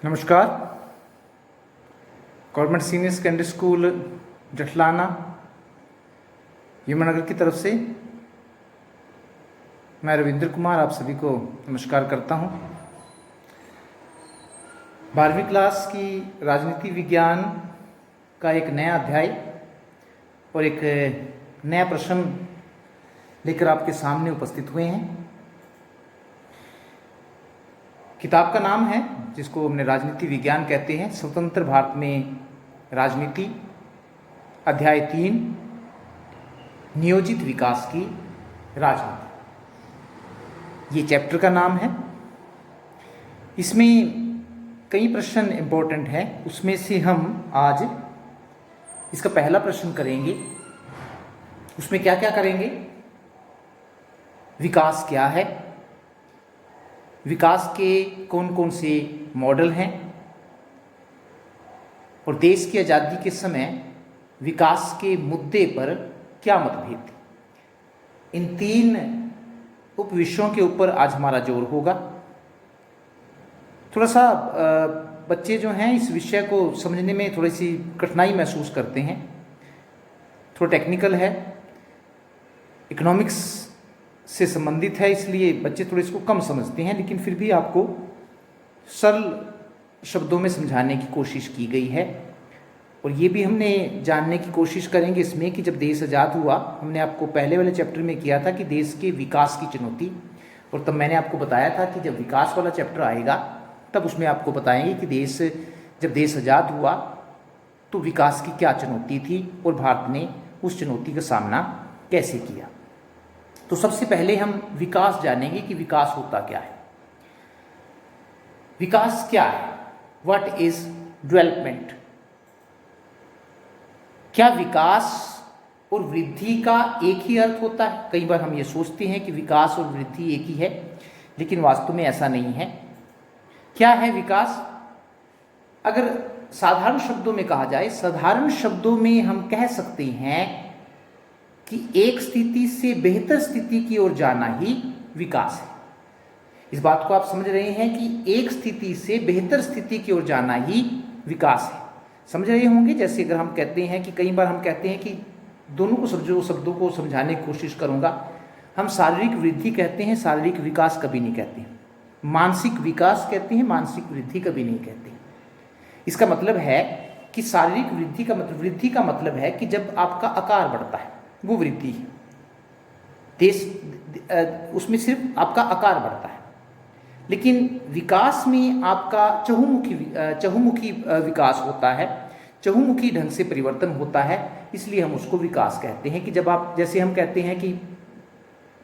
नमस्कार। Government senior secondary school Jatlana Yamunanagar की तरफ से मैं रविंद्र कुमार आप सभी को नमस्कार करता हूं। 12वीं क्लास की राजनीति विज्ञान का एक नया अध्याय और एक नया प्रश्न लेकर आपके सामने उपस्थित हुए हैं। किताब का नाम है, जिसको हमने राजनीति विज्ञान कहते हैं, स्वतंत्र भारत में राजनीति, अध्याय 3, नियोजित विकास की राजनीति। ये चैप्टर का नाम है। इसमें कई प्रश्न इम्पोर्टेंट हैं, उसमें से हम आज इसका पहला प्रश्न करेंगे। उसमें क्या क्या करेंगे? विकास क्या है, विकास के कौन कौन से मॉडल हैं, और देश की आज़ादी के समय विकास के मुद्दे पर क्या मतभेद थे। इन 3 उपविषयों के ऊपर आज हमारा जोर होगा। थोड़ा सा बच्चे जो हैं इस विषय को समझने में थोड़ी सी कठिनाई महसूस करते हैं, थोड़ा टेक्निकल है, इकोनॉमिक्स से संबंधित है, इसलिए बच्चे थोड़े इसको कम समझते हैं, लेकिन फिर भी आपको सरल शब्दों में समझाने की कोशिश की गई है। और ये भी हमने जानने की कोशिश करेंगे इसमें कि जब देश आज़ाद हुआ, हमने आपको पहले वाले चैप्टर में किया था कि देश के विकास की चुनौती, और तब मैंने आपको बताया था कि जब विकास वाला चैप्टर आएगा तब उसमें आपको बताएंगे कि जब देश आज़ाद हुआ तो विकास की क्या चुनौती थी और भारत ने उस चुनौती का सामना कैसे किया। तो सबसे पहले हम विकास जानेंगे कि विकास होता क्या है। विकास क्या है? What is development? क्या विकास और वृद्धि का एक ही अर्थ होता है? कई बार हम ये सोचते हैं कि विकास और वृद्धि एक ही है, लेकिन वास्तव में ऐसा नहीं है। क्या है विकास? अगर साधारण शब्दों में कहा जाए, साधारण शब्दों में हम कह सकते हैं कि एक स्थिति से बेहतर स्थिति की ओर जाना ही विकास है। इस बात को आप समझ रहे हैं कि एक स्थिति से बेहतर स्थिति की ओर जाना ही विकास है। समझ रहे होंगे। जैसे अगर हम कहते हैं कि कई बार हम कहते हैं कि दोनों को शब्दों को समझाने की कोशिश करूंगा। हम शारीरिक वृद्धि कहते हैं, शारीरिक विकास कभी नहीं कहते। मानसिक विकास कहते हैं, मानसिक वृद्धि कभी नहीं कहते। इसका मतलब है कि शारीरिक वृद्धि का मतलब है कि जब आपका आकार बढ़ता है वो वृद्धि है। उसमें सिर्फ आपका आकार बढ़ता है, लेकिन विकास में आपका चहुमुखी विकास होता है, चहुमुखी ढंग से परिवर्तन होता है। इसलिए हम उसको विकास कहते हैं कि जब आप, जैसे हम कहते हैं कि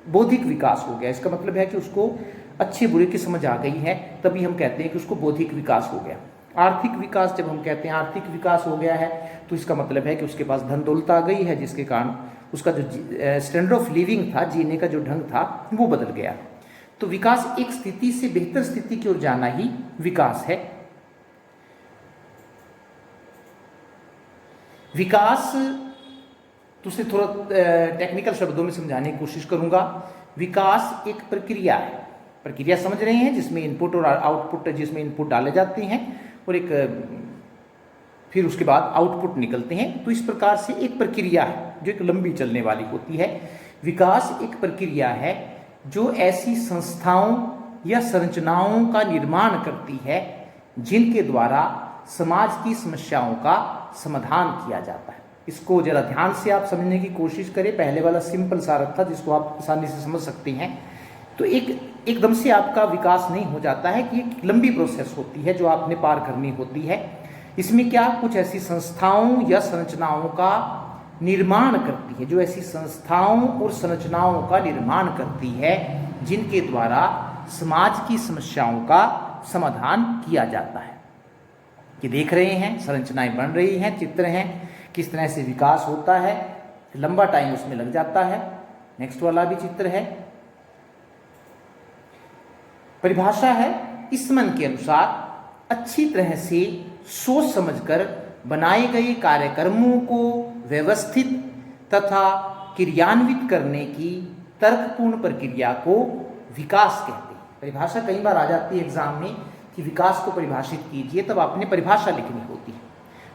बौद्धिक विकास हो गया, इसका मतलब है कि उसको अच्छे बुरे की समझ आ गई है, तभी हम कहते हैं कि उसको बौद्धिक विकास हो गया। आर्थिक विकास, जब हम कहते हैं आर्थिक विकास हो गया है, तो इसका मतलब है कि उसके पास धन दौलत आ गई है, जिसके कारण उसका जो स्टैंडर्ड ऑफ लिविंग था, जीने का जो ढंग था, वो बदल गया। तो विकास एक स्थिति से बेहतर स्थिति की ओर जाना ही विकास है। विकास दूसरे थोड़ा टेक्निकल शब्दों में समझाने की कोशिश करूंगा। विकास एक प्रक्रिया है। प्रक्रिया समझ रहे हैं, जिसमें इनपुट और आउटपुट, जिसमें इनपुट डाले जाते हैं और फिर उसके बाद आउटपुट निकलते हैं। तो इस प्रकार से एक प्रक्रिया है जो एक लंबी चलने वाली होती है। विकास एक प्रक्रिया है जो ऐसी संस्थाओं या संरचनाओं का निर्माण करती है जिनके द्वारा समाज की समस्याओं का समाधान किया जाता है। इसको जरा ध्यान से आप समझने की कोशिश करें। पहले वाला सिंपल सा अर्थ था जिसको आप आसानी से समझ सकते हैं। तो एकदम से आपका विकास नहीं हो जाता है कि एक लंबी प्रोसेस होती है जो आपने पार करनी होती है। इसमें क्या कुछ ऐसी संस्थाओं या संरचनाओं का निर्माण करती है, जो ऐसी संस्थाओं और संरचनाओं का निर्माण करती है जिनके द्वारा समाज की समस्याओं का समाधान किया जाता है। ये देख रहे हैं, संरचनाएं बन रही हैं, चित्र हैं, किस तरह से विकास होता है। लंबा टाइम उसमें लग जाता है। नेक्स्ट वाला भी चित्र है। परिभाषा है, इस मन के अनुसार अच्छी तरह से सोच समझकर बनाए गए कार्यक्रमों को व्यवस्थित तथा क्रियान्वित करने की तर्कपूर्ण प्रक्रिया को विकास कहते हैं। परिभाषा कई बार आ जाती है एग्जाम में कि विकास को परिभाषित कीजिए, तब आपने परिभाषा लिखनी होती है।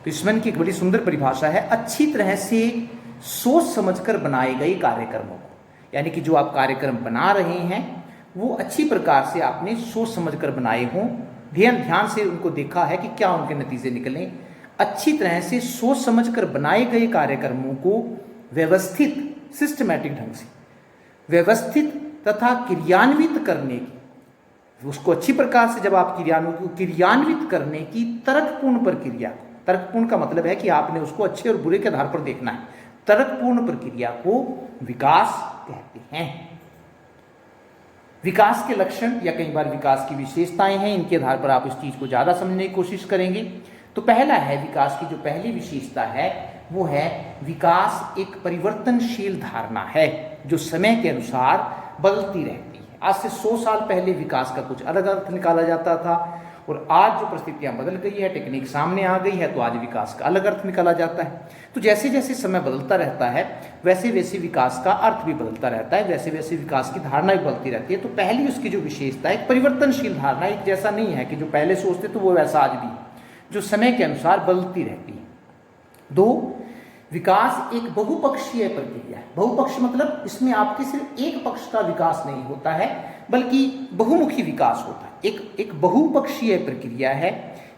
तो स्मन की एक बड़ी सुंदर परिभाषा है, अच्छी तरह से सोच समझकर बनाए गए कार्यक्रमों को, यानी कि जो आप कार्यक्रम बना रहे हैं वो अच्छी प्रकार से आपने सोच समझकर बनाए हों, ध्यान से उनको देखा है कि क्या उनके नतीजे निकलें। अच्छी तरह से सोच समझकर बनाए गए कार्यक्रमों को व्यवस्थित, सिस्टमैटिक ढंग से व्यवस्थित तथा क्रियान्वित करने की, उसको अच्छी प्रकार से जब आप क्रियान्वित करने की तर्कपूर्ण प्रक्रिया, तर्कपूर्ण का मतलब है कि आपने उसको अच्छे और बुरे के आधार पर देखना है, तर्कपूर्ण प्रक्रिया को विकास कहते हैं। विकास के लक्षण या कई बार विकास की विशेषताएं हैं, इनके आधार पर आप इस चीज को ज्यादा समझने की कोशिश करेंगे। तो पहला है, विकास की जो पहली विशेषता है वो है विकास एक परिवर्तनशील धारणा है जो समय के अनुसार बदलती रहती है। आज से 100 साल पहले विकास का कुछ अलग अर्थ निकाला जाता था और आज जो परिस्थितियां बदल गई है, टेक्निक सामने आ गई है, तो आज विकास का अलग अर्थ निकाला जाता है। तो जैसे जैसे समय बदलता रहता है वैसे वैसे विकास का अर्थ भी बदलता रहता है, वैसे वैसे विकास की धारणा भी बदलती रहती है। तो पहली उसकी जो विशेषता है, एक परिवर्तनशील धारणा, एक जैसा नहीं है कि जो पहले सोचते तो वो वैसा आज भी है, जो समय के अनुसार बदलती रहती है। 2, विकास एक बहुपक्षीय प्रक्रिया है। बहुपक्ष मतलब इसमें आपके सिर्फ एक पक्ष का विकास नहीं होता है बल्कि बहुमुखी विकास होता है। एक बहुपक्षीय प्रक्रिया है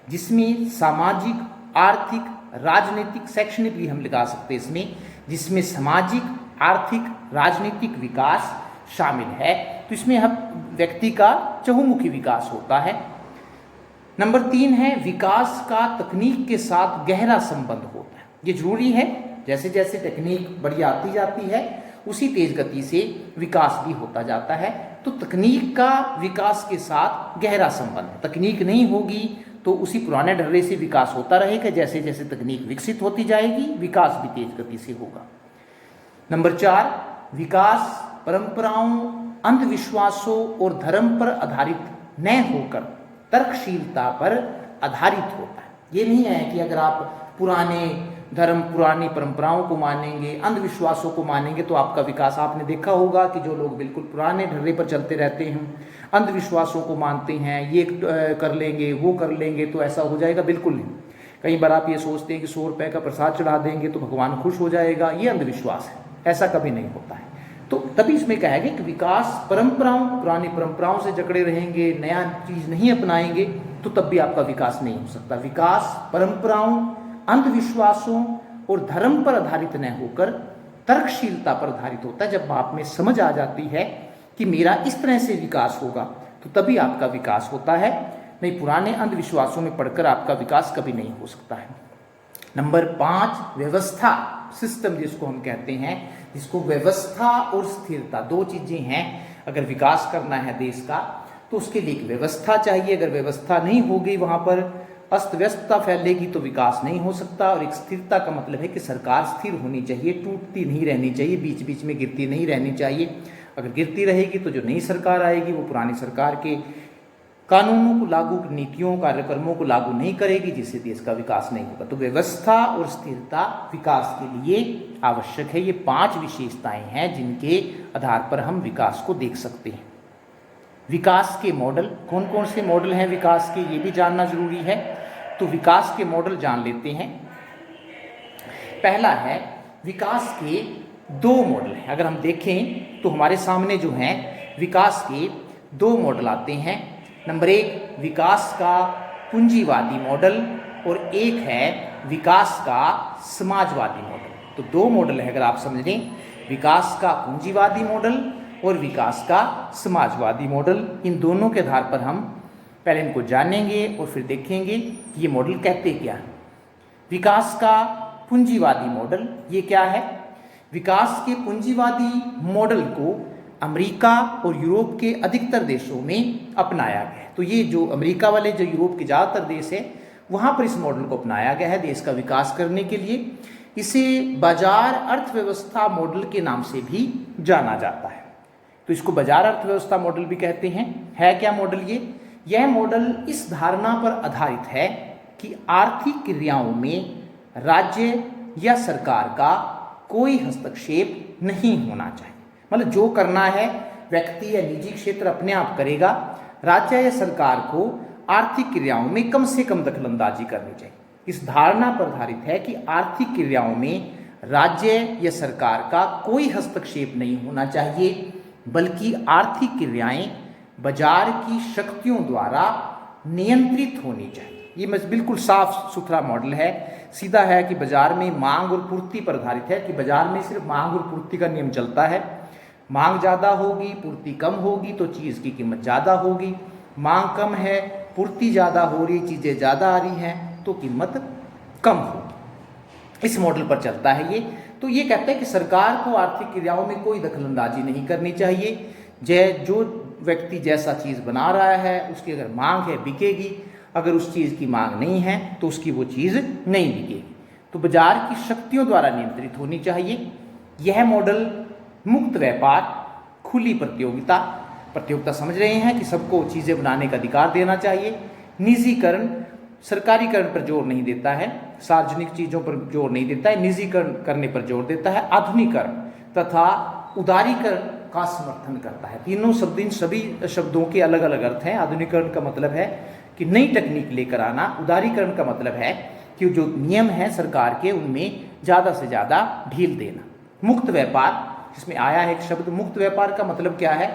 जिसमें सामाजिक, आर्थिक, राजनीतिक, शैक्षणिक भी हम लगा सकते हैं इसमें, जिसमें सामाजिक, आर्थिक, राजनीतिक विकास शामिल है। तो इसमें हम व्यक्ति का चहुमुखी विकास होता है। नंबर 3 है, विकास का तकनीक के साथ गहरा संबंध होता है। ये जरूरी है, जैसे जैसे टेक्निक बड़ी आती जाती है उसी तेज गति से विकास भी होता जाता है। तो तकनीक का विकास के साथ गहरा संबंध है। तकनीक नहीं होगी तो उसी पुराने ढर्रे से विकास होता रहेगा, जैसे जैसे तकनीक विकसित होती जाएगी विकास भी तेज गति से होगा। नंबर 4, विकास परंपराओं, अंधविश्वासों और धर्म पर आधारित न होकर तर्कशीलता पर आधारित होता है। ये नहीं है कि अगर आप पुराने धर्म, पुरानी परंपराओं को मानेंगे, अंधविश्वासों को मानेंगे तो आपका विकास, आपने देखा होगा कि जो लोग बिल्कुल पुराने ढर्रे पर चलते रहते हैं, अंधविश्वासों को मानते हैं, ये कर लेंगे वो कर लेंगे तो ऐसा हो जाएगा, बिल्कुल नहीं। कई बार आप ये सोचते हैं कि 100 रुपये का प्रसाद चढ़ा देंगे तो भगवान खुश हो जाएगा, ये अंधविश्वास है, ऐसा कभी नहीं होता है। तो तभी इसमें कहा गया कि विकास परंपराओं, पुरानी परंपराओं से जकड़े रहेंगे, नया चीज नहीं अपनाएंगे तो तब भी आपका विकास नहीं हो सकता। विकास परंपराओं, अंधविश्वासों और धर्म पर आधारित न होकर तर्कशीलता पर आधारित होता है। जब आप में समझ आ जाती है कि मेरा इस तरह से विकास होगा तो तभी आपका विकास होता है, नहीं पुराने अंधविश्वासों में पढ़कर आपका विकास कभी नहीं हो सकता है। नंबर 5, व्यवस्था, सिस्टम जिसको हम कहते हैं, जिसको व्यवस्था और स्थिरता, 2 चीजें हैं। अगर विकास करना है देश का तो उसके लिए एक व्यवस्था चाहिए। अगर व्यवस्था नहीं होगी, वहां पर अस्त व्यस्तता फैलेगी तो विकास नहीं हो सकता। और एक स्थिरता का मतलब है कि सरकार स्थिर होनी चाहिए, टूटती नहीं रहनी चाहिए, बीच बीच में गिरती नहीं रहनी चाहिए। अगर गिरती रहेगी तो जो नई सरकार आएगी वो पुरानी सरकार के कानूनों को लागू, नीतियों, कार्यक्रमों को लागू नहीं करेगी, जिससे देश का विकास नहीं होगा। तो व्यवस्था और स्थिरता विकास के लिए आवश्यक है। ये 5 विशेषताएं हैं जिनके आधार पर हम विकास को देख सकते हैं। विकास के मॉडल, कौन कौन से मॉडल हैं विकास के, ये भी जानना जरूरी है। तो विकास के मॉडल जान लेते हैं। पहला है, विकास के 2 मॉडल हैं। अगर हम देखें तो हमारे सामने जो हैं विकास के 2 मॉडल आते हैं। नंबर 1, विकास का पूंजीवादी मॉडल और एक है विकास का समाजवादी मॉडल। तो 2 मॉडल है, अगर आप समझ लें, विकास का पूंजीवादी मॉडल और विकास का समाजवादी मॉडल। इन दोनों के आधार पर हम पहले इनको जानेंगे और फिर देखेंगे कि ये मॉडल कहते क्या हैं। विकास का पूंजीवादी मॉडल ये क्या है? विकास के पूंजीवादी मॉडल को अमेरिका और यूरोप के अधिकतर देशों में अपनाया गया है। तो ये जो अमेरिका वाले, जो यूरोप के ज़्यादातर देश है, वहाँ पर इस मॉडल को अपनाया गया है देश का विकास करने के लिए। इसे बाजार अर्थव्यवस्था मॉडल के नाम से भी जाना जाता है। तो इसको बाजार अर्थव्यवस्था मॉडल भी कहते हैं। है क्या मॉडल ये? यह मॉडल इस धारणा पर आधारित है कि आर्थिक क्रियाओं में राज्य या सरकार का कोई हस्तक्षेप नहीं होना चाहिए। मतलब जो करना है व्यक्ति या निजी क्षेत्र अपने आप करेगा, राज्य या सरकार को आर्थिक क्रियाओं में कम से कम दखलंदाजी करनी चाहिए। इस धारणा पर आधारित है कि आर्थिक क्रियाओं में राज्य या सरकार का कोई हस्तक्षेप नहीं होना चाहिए, बल्कि आर्थिक क्रियाएं बाजार की शक्तियों द्वारा नियंत्रित होनी चाहिए। ये बिल्कुल साफ सुथरा मॉडल है, सीधा है कि बाजार में मांग और पूर्ति पर आधारित है, कि बाजार में सिर्फ मांग और पूर्ति का नियम चलता है। मांग ज़्यादा होगी, पूर्ति कम होगी तो चीज़ की कीमत ज़्यादा होगी। मांग कम है, पूर्ति ज़्यादा हो रही, चीज़ें ज़्यादा आ रही हैं तो कीमत कम होगी। इस मॉडल पर चलता है ये। तो ये कहता है कि सरकार को आर्थिक क्रियाओं में कोई दखलंदाजी नहीं करनी चाहिए। जो व्यक्ति जैसा चीज़ बना रहा है उसकी अगर मांग है बिकेगी, अगर उस चीज़ की मांग नहीं है तो उसकी वो चीज़ नहीं बिकेगी। तो बाजार की शक्तियों द्वारा नियंत्रित होनी चाहिए। यह मॉडल मुक्त व्यापार, खुली प्रतियोगिता समझ रहे हैं कि सबको चीज़ें बनाने का अधिकार देना चाहिए। निजीकरण, सरकारीकरण पर जोर नहीं देता है, सार्वजनिक चीज़ों पर जोर नहीं देता है, निजीकरण करने पर जोर देता है। आधुनिकरण तथा उदारीकरण का समर्थन करता है। तीनों सभी शब्दों के अलग अलग अर्थ हैं। आधुनिकरण का मतलब है कि नई तकनीक लेकर आना, उदारीकरण का मतलब है कि जो नियम हैं सरकार के उनमें ज़्यादा से ज़्यादा ढील देना। मुक्त व्यापार, जिसमें आया है एक शब्द, मुक्त व्यापार का मतलब क्या है?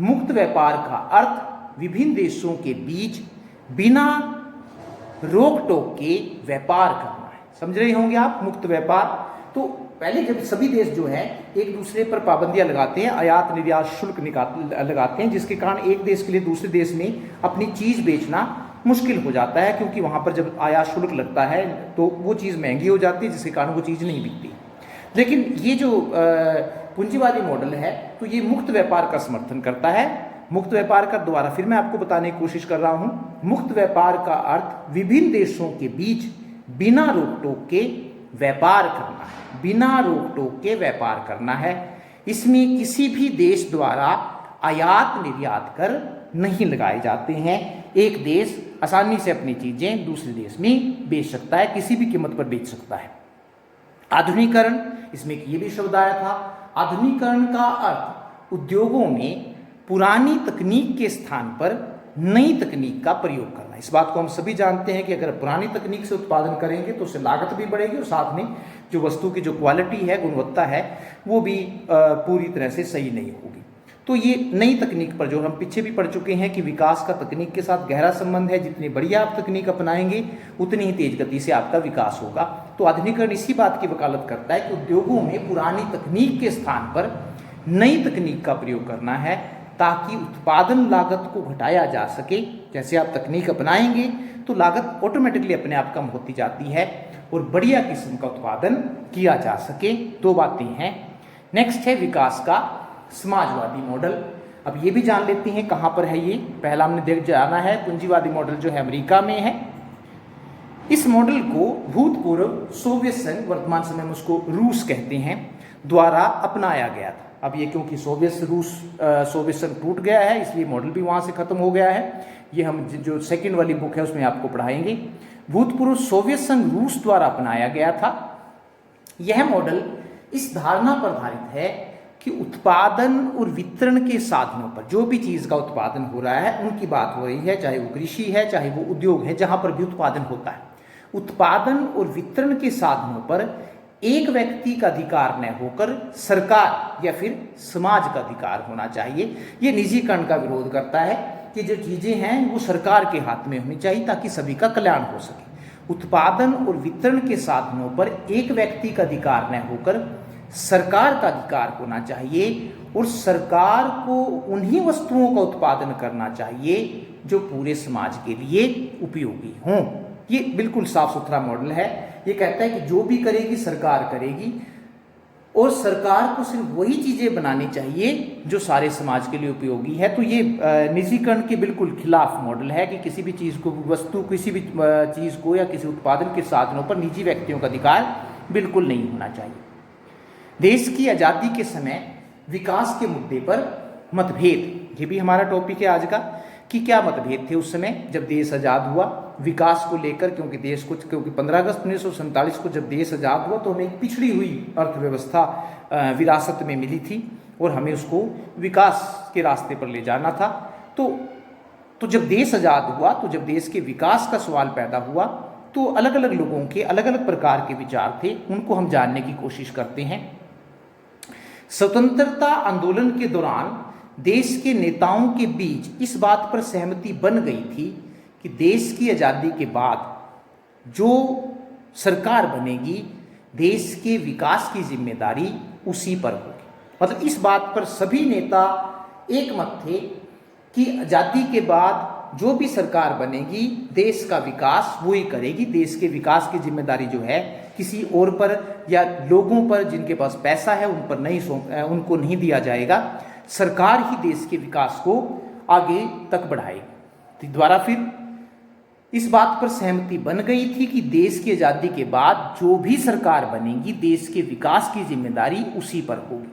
मुक्त व्यापार का अर्थ विभिन्न देशों के बीच बिना रोक टोक के व्यापार करना है। समझ रहे होंगे आप मुक्त व्यापार। तो पहले जब सभी देश जो है एक दूसरे पर पाबंदियां लगाते हैं, आयात निर्यात शुल्क लगाते हैं, जिसके कारण एक देश के लिए दूसरे देश में अपनी चीज़ बेचना मुश्किल हो जाता है, क्योंकि वहाँ पर जब आयात शुल्क लगता है तो वो चीज़ महंगी हो जाती है, जिसके कारण वो चीज़ नहीं बिकती। लेकिन ये जो पूंजीवादी मॉडल है तो ये मुक्त व्यापार का समर्थन करता है। मुक्त व्यापार का दोबारा फिर मैं आपको बताने की कोशिश कर रहा हूँ। मुक्त व्यापार का अर्थ विभिन्न देशों के बीच बिना रोक टोक के व्यापार करना है, बिना रोक टोक के व्यापार करना है। इसमें किसी भी देश द्वारा आयात निर्यात कर नहीं लगाए जाते हैं। एक देश आसानी से अपनी चीज़ें दूसरे देश में बेच सकता है, किसी भी कीमत पर बेच सकता है। आधुनिकरण, इसमें ये भी शब्द आया था। आधुनिकरण का अर्थ उद्योगों में पुरानी तकनीक के स्थान पर नई तकनीक का प्रयोग करना। इस बात को हम सभी जानते हैं कि अगर पुरानी तकनीक से उत्पादन करेंगे तो उससे लागत भी बढ़ेगी और साथ में जो वस्तु की जो क्वालिटी है, गुणवत्ता है, वो भी पूरी तरह से सही नहीं होगी। तो ये नई तकनीक पर जो हम पीछे भी पढ़ चुके हैं कि विकास का तकनीक के साथ गहरा संबंध है। जितनी बढ़िया आप तकनीक अपनाएंगे उतनी ही तेज गति से आपका विकास होगा। तो आधुनिकरण इसी बात की वकालत करता है कि उद्योगों में पुरानी तकनीक के स्थान पर नई तकनीक का प्रयोग करना है, ताकि उत्पादन लागत को घटाया जा सके। जैसे आप तकनीक अपनाएंगे तो लागत ऑटोमेटिकली अपने आप कम होती जाती है और बढ़िया किस्म का उत्पादन किया जा सके। दो बातें हैं। नेक्स्ट है विकास का समाजवादी मॉडल। अब ये भी जान लेते हैं कहाँ पर है ये। पहला हमने जाना है पूंजीवादी मॉडल जो है अमेरिका में है। इस मॉडल को भूतपूर्व सोवियत संघ, वर्तमान समय में उसको रूस कहते हैं, द्वारा अपनाया गया था। अब ये क्योंकि सोवियत संघ टूट गया है इसलिए मॉडल भी वहाँ से खत्म हो गया है। ये हम जो सेकंड वाली बुक है उसमें आपको पढ़ाएंगे। भूतपूर्व सोवियत संघ रूस द्वारा अपनाया गया था। यह मॉडल इस धारणा पर आधारित है कि उत्पादन और वितरण के साधनों पर, जो भी चीज़ का उत्पादन हो रहा है उनकी बात हो रही है, चाहे वो कृषि है चाहे वो उद्योग है, जहाँ पर भी उत्पादन होता है, उत्पादन और वितरण के साधनों पर एक व्यक्ति का अधिकार न होकर सरकार या फिर समाज का अधिकार होना चाहिए। ये निजीकरण का विरोध करता है कि जो चीज़ें हैं वो सरकार के हाथ में होनी चाहिए ताकि सभी का कल्याण हो सके। उत्पादन और वितरण के साधनों पर एक व्यक्ति का अधिकार न होकर सरकार का अधिकार होना चाहिए और सरकार को उन्हीं वस्तुओं का उत्पादन करना चाहिए जो पूरे समाज के लिए उपयोगी हों। ये बिल्कुल साफ सुथरा मॉडल है। ये कहता है कि जो भी करेगी सरकार करेगी और सरकार को सिर्फ वही चीज़ें बनानी चाहिए जो सारे समाज के लिए उपयोगी है। तो ये निजीकरण के बिल्कुल खिलाफ मॉडल है कि किसी भी चीज़ को, वस्तु, किसी भी चीज़ को या किसी उत्पादन के साधनों पर निजी व्यक्तियों का अधिकार बिल्कुल नहीं होना चाहिए। देश की आज़ादी के समय विकास के मुद्दे पर मतभेद, ये भी हमारा टॉपिक है आज का, कि क्या मतभेद थे उस समय जब देश आज़ाद हुआ विकास को लेकर। क्योंकि 15 अगस्त 1947 को जब देश आज़ाद हुआ तो हमें एक पिछड़ी हुई अर्थव्यवस्था विरासत में मिली थी और हमें उसको विकास के रास्ते पर ले जाना था। तो तो जब देश आज़ाद हुआ, तो जब देश के विकास का सवाल पैदा हुआ, तो अलग अलग लोगों के अलग अलग प्रकार के विचार थे, उनको हम जानने की कोशिश करते हैं। स्वतंत्रता आंदोलन के दौरान देश के नेताओं के बीच इस बात पर सहमति बन गई थी कि देश की आज़ादी के बाद जो सरकार बनेगी, देश के विकास की जिम्मेदारी उसी पर होगी। मतलब इस बात पर सभी नेता एक मत थे कि आज़ादी के बाद जो भी सरकार बनेगी, देश का विकास वो ही करेगी। देश के विकास की जिम्मेदारी जो है किसी और पर या लोगों पर जिनके पास पैसा है उन पर उनको नहीं दिया जाएगा। सरकार ही देश के विकास को आगे तक बढ़ाएगी। द्वारा फिर इस बात पर सहमति बन गई थी कि देश की आज़ादी के बाद जो भी सरकार बनेगी, देश के विकास की जिम्मेदारी उसी पर होगी।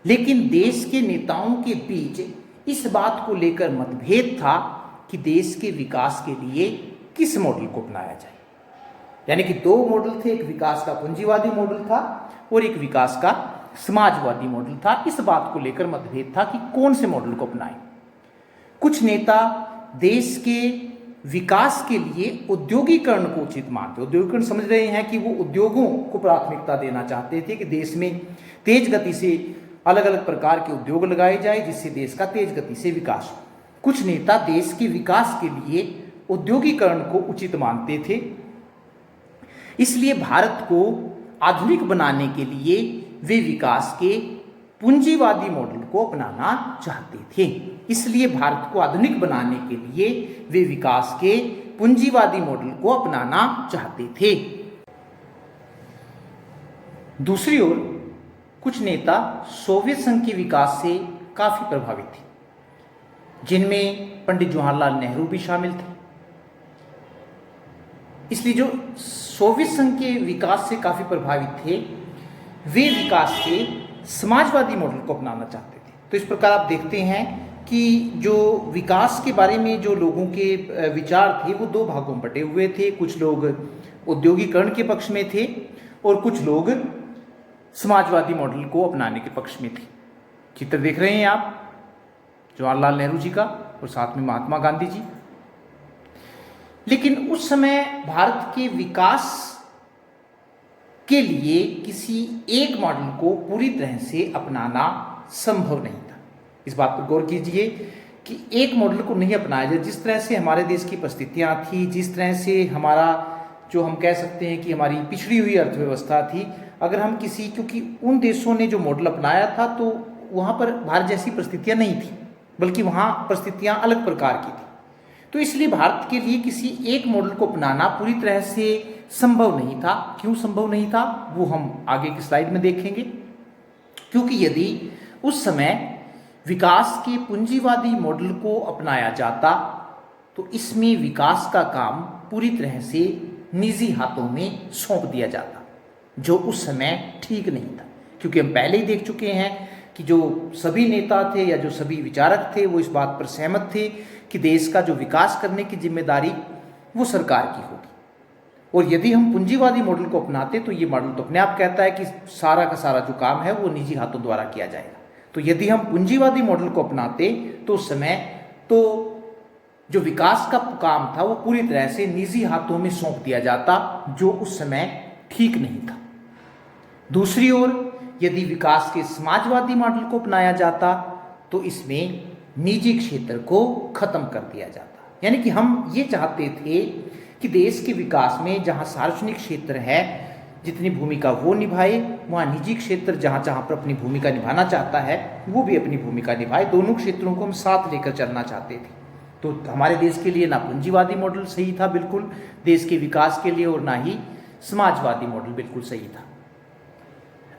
लेकिन देश के नेताओं के बीच इस बात को लेकर मतभेद था कि देश के विकास के लिए किस मॉडल को अपनाया जाए। यानी कि दो मॉडल थे, एक विकास का पूंजीवादी मॉडल था और एक विकास का समाजवादी मॉडल था। इस बात को लेकर मतभेद था कि कौन से मॉडल को अपनाएं। कुछ नेता देश के विकास के लिए औद्योगिकरण को उचित मानते। औद्योगिकरण समझ रहे हैं कि वो उद्योगों को प्राथमिकता देना चाहते थे कि देश में तेज गति से अलग अलग प्रकार के उद्योग लगाए जाए, जिससे देश का तेज गति से विकास हो। कुछ नेता देश के विकास के लिए औद्योगिकरण को उचित मानते थे। इसलिए भारत को आधुनिक बनाने के लिए वे विकास के पूंजीवादी मॉडल को अपनाना चाहते थे। इसलिए भारत को आधुनिक बनाने के लिए वे विकास के पूंजीवादी मॉडल को अपनाना चाहते थे। दूसरी ओर कुछ नेता सोवियत संघ के विकास से काफी प्रभावित थे, जिनमें पंडित जवाहरलाल नेहरू भी शामिल थे। इसलिए जो सोवियत संघ के विकास से काफी प्रभावित थे, वे विकास के समाजवादी मॉडल को अपनाना चाहते थे। तो इस प्रकार आप देखते हैं कि जो विकास के बारे में जो लोगों के विचार थे वो दो भागों में बटे हुए थे। कुछ लोग औद्योगिकरण के पक्ष में थे और कुछ लोग समाजवादी मॉडल को अपनाने के पक्ष में थे। चित्र देख रहे हैं आप जवाहरलाल नेहरू जी का और साथ में महात्मा गांधी जी। लेकिन उस समय भारत के विकास के लिए किसी एक मॉडल को पूरी तरह से अपनाना संभव नहीं था। इस बात पर गौर कीजिए कि एक मॉडल को नहीं अपनाया जाए। जिस तरह से हमारे देश की परिस्थितियां थी, जिस तरह से हमारा जो हम कह सकते हैं कि हमारी पिछड़ी हुई अर्थव्यवस्था थी, अगर हम किसी, क्योंकि उन देशों ने जो मॉडल अपनाया था तो वहाँ पर भारत जैसी परिस्थितियाँ नहीं थी, बल्कि वहाँ परिस्थितियाँ अलग प्रकार की थी। तो इसलिए भारत के लिए किसी एक मॉडल को अपनाना पूरी तरह से संभव नहीं था। क्यों संभव नहीं था वो हम आगे की स्लाइड में देखेंगे। क्योंकि यदि उस समय विकास के पूंजीवादी मॉडल को अपनाया जाता तो इसमें विकास का काम पूरी तरह से निजी हाथों में सौंप दिया जाता, जो उस समय ठीक नहीं था। क्योंकि हम पहले ही देख चुके हैं कि जो सभी नेता थे या जो सभी विचारक थे वो इस बात पर सहमत थे कि देश का जो विकास करने की जिम्मेदारी वो सरकार की होगी। और यदि हम पूंजीवादी मॉडल को अपनाते तो ये मॉडल तो अपने आप कहता है कि सारा का सारा जो काम है वो निजी हाथों द्वारा किया जाएगा। तो यदि हम पूंजीवादी मॉडल को अपनाते तो उस समय तो जो विकास का काम था वो पूरी तरह से निजी हाथों में सौंप दिया जाता, जो उस समय ठीक नहीं था। दूसरी ओर यदि विकास के समाजवादी मॉडल को अपनाया जाता तो इसमें निजी क्षेत्र को खत्म कर दिया जाता। यानी कि हम ये चाहते थे कि देश के विकास में जहाँ सार्वजनिक क्षेत्र है जितनी भूमिका वो निभाए, वहाँ निजी क्षेत्र जहाँ जहाँ पर अपनी भूमिका निभाना चाहता है वो भी अपनी भूमिका निभाए। दोनों क्षेत्रों को हम साथ लेकर चलना चाहते थे। तो हमारे देश के लिए ना पूंजीवादी मॉडल सही था बिल्कुल देश के विकास के लिए, और ना ही समाजवादी मॉडल बिल्कुल सही था।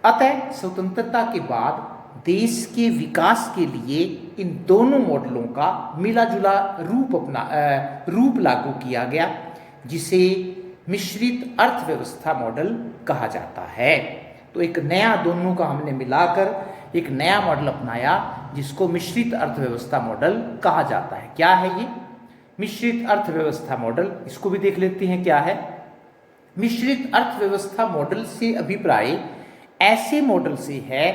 अतः स्वतंत्रता के बाद देश के विकास के लिए इन दोनों मॉडलों का मिला जुला रूप लागू किया गया, जिसे मिश्रित अर्थव्यवस्था मॉडल कहा जाता है। तो एक नया, दोनों का हमने मिलाकर एक नया मॉडल अपनाया जिसको मिश्रित अर्थव्यवस्था मॉडल कहा जाता है। क्या है ये मिश्रित अर्थव्यवस्था मॉडल? इसको भी देख लेते हैं क्या है। मिश्रित अर्थव्यवस्था मॉडल से अभिप्राय ऐसे मॉडल से है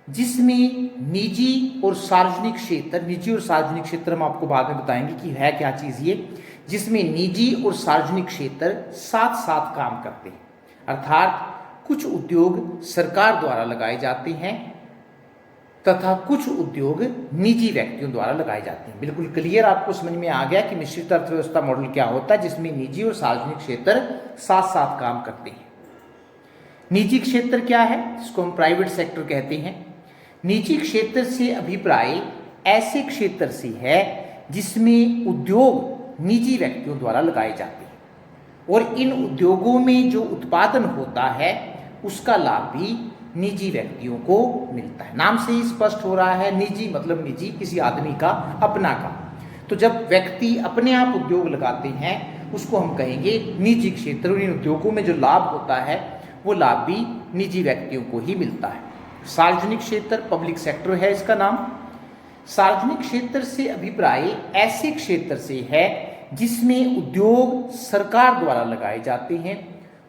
जिसमें निजी और सार्वजनिक क्षेत्र, निजी और सार्वजनिक क्षेत्र हम आपको बाद में बताएंगे कि है क्या चीज़ ये, जिसमें निजी और सार्वजनिक क्षेत्र साथ साथ काम करते हैं। अर्थात कुछ उद्योग सरकार द्वारा लगाए जाते हैं तथा कुछ उद्योग निजी व्यक्तियों द्वारा लगाए जाते हैं। बिल्कुल क्लियर आपको समझ में आ गया कि मिश्रित अर्थव्यवस्था मॉडल क्या होता है, जिसमें निजी और सार्वजनिक क्षेत्र साथ साथ काम करते हैं। निजी क्षेत्र क्या है, जिसको हम प्राइवेट सेक्टर कहते हैं। निजी क्षेत्र से अभिप्राय ऐसे क्षेत्र से है जिसमें उद्योग निजी व्यक्तियों द्वारा लगाए जाते हैं और इन उद्योगों में जो उत्पादन होता है उसका लाभ भी निजी व्यक्तियों को मिलता है। नाम से ही स्पष्ट हो रहा है, निजी मतलब निजी, किसी आदमी का, अपना का। तो जब व्यक्ति अपने आप उद्योग लगाते हैं उसको हम कहेंगे निजी क्षेत्र। इन उद्योगों में जो लाभ होता है वो लाभ भी निजी व्यक्तियों को ही मिलता है। सार्वजनिक क्षेत्र, पब्लिक सेक्टर है इसका नाम। सार्वजनिक क्षेत्र से अभिप्राय ऐसे क्षेत्र से है जिसमें उद्योग सरकार द्वारा लगाए जाते हैं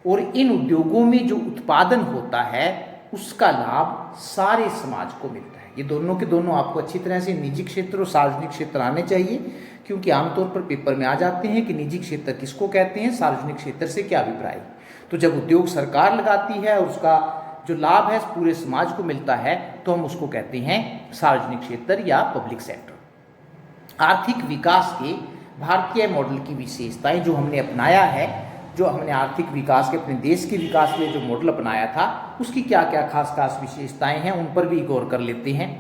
और इन उद्योगों में जो उत्पादन होता है उसका लाभ सारे समाज को मिलता है। ये दोनों के दोनों आपको अच्छी तरह से निजी क्षेत्र और सार्वजनिक क्षेत्र आने चाहिए, क्योंकि आमतौर पर पेपर में आ जाते हैं कि निजी क्षेत्र किसको कहते हैं, सार्वजनिक क्षेत्र से क्या अभिप्राय। तो जब उद्योग सरकार लगाती है और उसका जो लाभ है पूरे समाज को मिलता है तो हम उसको कहते हैं सार्वजनिक क्षेत्र या पब्लिक सेक्टर। आर्थिक विकास के भारतीय मॉडल की विशेषताएं जो हमने अपनाया है, जो हमने आर्थिक विकास के अपने देश के विकास के लिए जो मॉडल अपनाया था उसकी क्या क्या खास खास विशेषताएं हैं, उन पर भी गौर कर लेते हैं।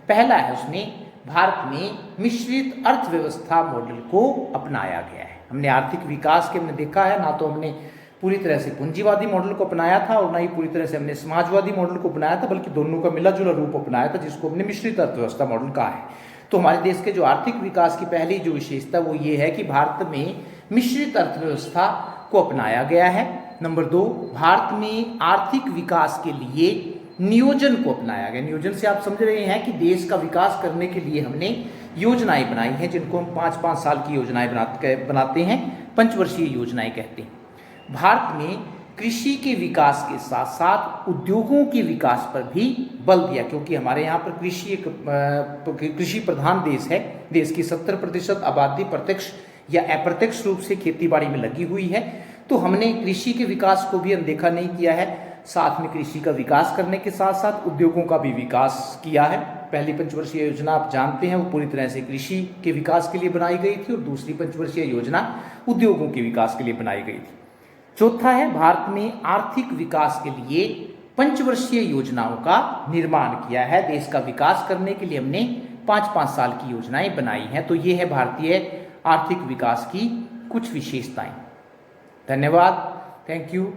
पहला है, उसमें भारत में मिश्रित अर्थव्यवस्था मॉडल को अपनाया गया है। हमने आर्थिक विकास के हमने देखा है, ना तो हमने पूरी तरह से पूंजीवादी मॉडल को अपनाया था और ना ही पूरी तरह से हमने समाजवादी मॉडल को अपनाया था, बल्कि दोनों का मिला जुला रूप अपनाया था, जिसको हमने मिश्रित अर्थव्यवस्था मॉडल कहा है। तो हमारे देश के जो आर्थिक विकास की पहली जो विशेषता वो ये है कि भारत में मिश्रित अर्थव्यवस्था को अपनाया गया है। नंबर 2, भारत में आर्थिक विकास के लिए नियोजन को अपनाया गया। नियोजन से आप समझ रहे हैं कि देश का विकास करने के लिए हमने योजनाएं बनाई हैं, जिनको हम 5-5 साल की योजनाएं बनाते हैं, पंचवर्षीय योजनाएं कहते हैं। भारत में कृषि के विकास के साथ साथ उद्योगों के विकास पर भी बल दिया, क्योंकि हमारे यहाँ पर कृषि प्रधान देश है। देश की 70% आबादी प्रत्यक्ष या अप्रत्यक्ष रूप से खेतीबाड़ी में लगी हुई है, तो हमने कृषि के विकास को भी अनदेखा नहीं किया है। साथ में कृषि का विकास करने के साथ साथ उद्योगों का भी विकास किया है। पहली पंचवर्षीय योजना आप जानते हैं वो पूरी तरह से कृषि के विकास के लिए बनाई गई थी और दूसरी पंचवर्षीय योजना उद्योगों के विकास के लिए बनाई गई थी। चौथा है, भारत में आर्थिक विकास के लिए पंचवर्षीय योजनाओं का निर्माण किया है। देश का विकास करने के लिए हमने 5-5 साल की योजनाएं बनाई हैं। तो ये है भारतीय आर्थिक विकास की कुछ विशेषताएं। धन्यवाद, थैंक यू।